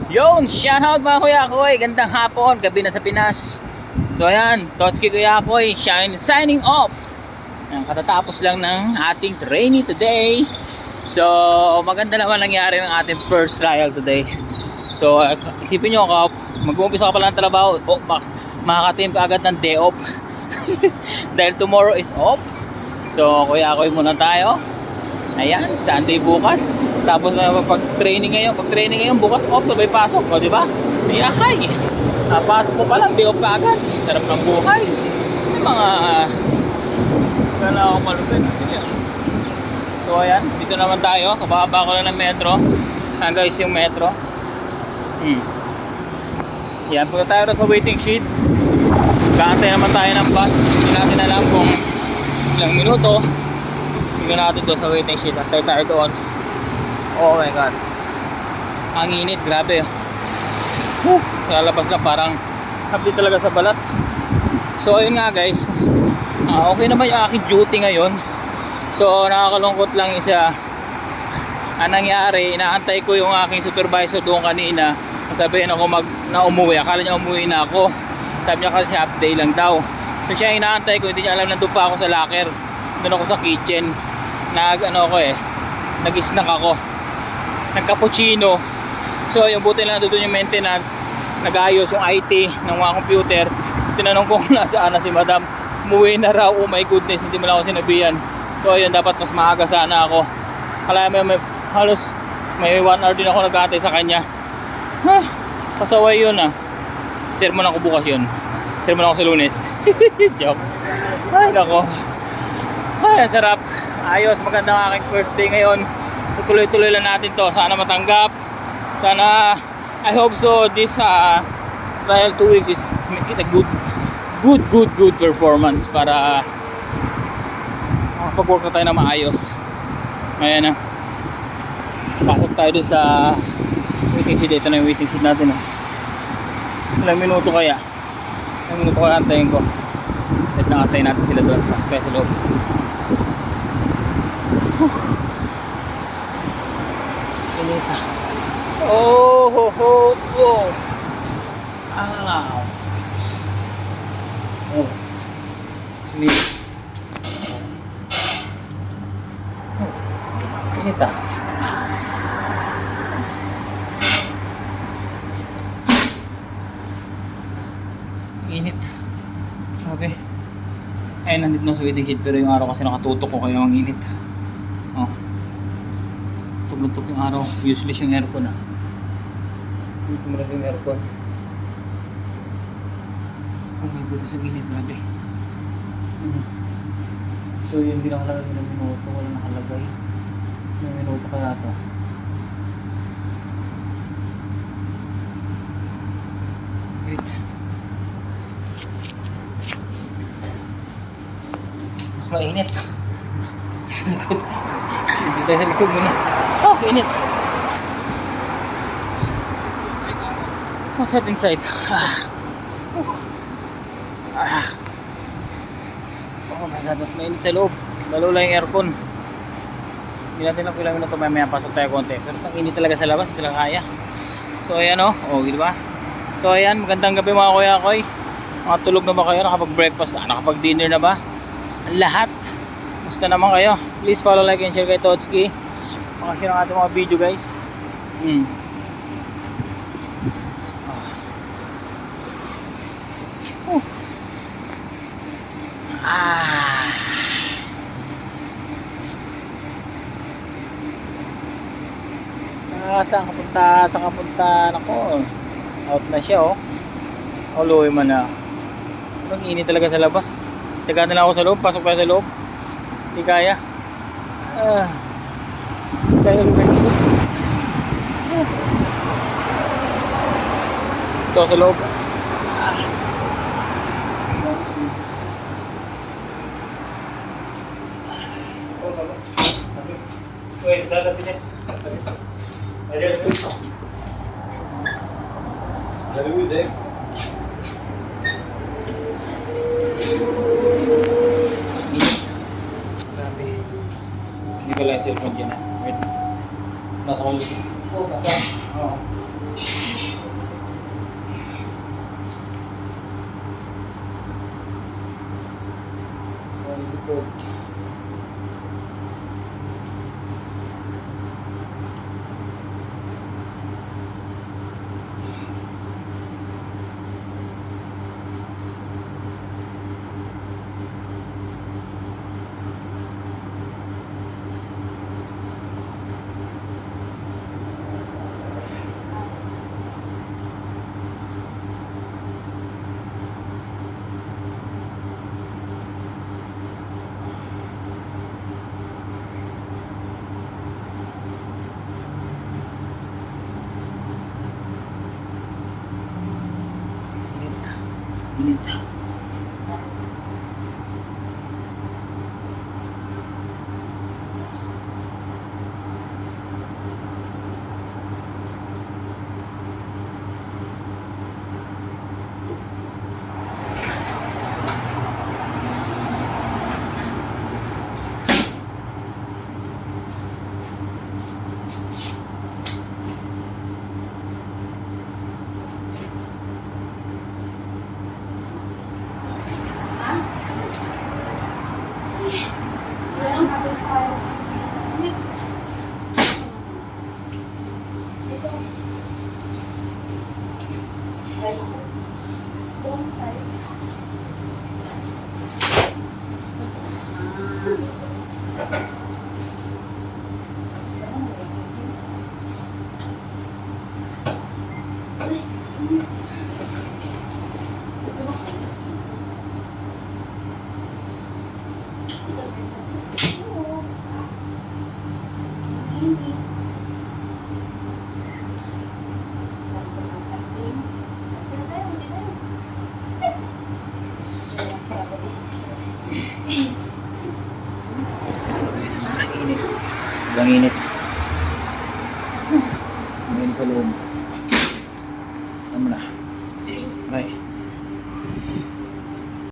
Yon, shoutout mga Kuya Koy. Gandang hapon, gabi na sa Pinas. So ayan, Totski Kuya Koy, signing off. Ayan, katatapos lang ng ating training today. So maganda naman nangyari ng ating first trial today. So isipin nyo, mag-uumpisa ka pala ng trabaho, makakatim ka agad ng day off. Dahil tomorrow is off. So Kuya Koy muna tayo. Ayan, Sunday bukas. Tapos pag-training ngayon, bukas off, sabay pasok, o di ba? Biyahay. Pasok ko pa lang, day off ka agad. Sarap ng buhay. May mga wala akong malupit. So ayan, dito naman tayo. Kababa ko lang ng metro. Ayan guys, yung metro. Yan, punta tayo sa waiting sheet. Kaantay naman tayo ng bus. Hindi natin alam kung ilang minuto. Tingnan natin doon sa waiting sheet. Antay tayo doon. Oh my god, ang init, grabe. Lalabas na parang hapdi talaga sa balat. So ayun nga guys, okay naman yung aking duty ngayon. So nakakalungkot lang isa, ang nangyari, inaantay ko yung aking supervisor doon kanina. Sabihin ako na umuwi, akala niya umuwi na ako. Sabi niya kasi half day lang daw. So siya inaantay ko, hindi niya alam, nandun pa ako sa locker. Doon ako sa kitchen, nag-snack ako, nag-cappuccino. So yung buti lang doon yung maintenance, nag-ayos yung IT ng mga computer. Tinanong ko kung nasaan na si madam, umuwi na raw. Oh my goodness, hindi mo lang ako sinabihan. So ayun, dapat mas maaga sana ako. Kala mo halos may 1 hour din ako nag-aantay sa kanya. Pasaway yun ah. Sermon ako bukas yun. Sermon ako sa Lunes. Joke. Ay nako, ay sarap. Ayos, maganda ang aking first day ngayon. Tuloy-tuloy lang natin to, sana matanggap. Sana, I hope so, this trial 2 weeks is make it a good performance para makapag-work na tayo na maayos. Ayan na, pasok tayo dun sa waiting sheet. Ito na yung waiting sheet natin. Ilang minuto kaya antayin ko. Wait lang, antayin natin sila doon. Pasok tayo sa loob. Pinita. Oh. Sleep. Pinita. Init. Sabi. Ayun, nandito na sa waiting sheet, pero yung araw kasi nakatutok ko, kaya ang init. Tugtog yung araw. Useless yung aircon ah. Hindi mo lang yung aircon. Oh my goodness, ang init, grabe. So yun, hindi nakalagay ng minuto. Wala nakalagay. May minuto kaya ito. Wait. Mas mainit. Sa likod. Hindi tayo sa likod muna. Oh, init. What's that inside? Oh my god, mas mainit sa loob. Lalo lang yung aircon. Hindi natin lang kailangan na ito, mamaya pasok tayo konti. Pero ang init talaga sa labas, hindi lang kaya. So ayan o, di ba? So ayan, magandang gabi mga Kuya Koy. Mga tulog na ba kayo? Nakapag-breakfast na? Nakapag-dinner na ba? Ang lahat. Musta naman kayo? Please follow, like, and share kay Totski. Makashare ang ating mga video guys. Saan kapunta? Nako, out na siya oh. Uluwi man na. Ang init talaga sa labas. Tsaga na lang ako sa loob. Pasok tayo sa loob. Hindi kaya. Kaya lumainit. Ito sa loob. Wait, dadating niya. Dalawi din. Grabe. Hindi ko lang yung cellphone dyan. Wait. Nasa ko yung... Oh, nasa. Oo. likod. Init. Sobrang init. Sobrang init sa loob. Tama na. Bye.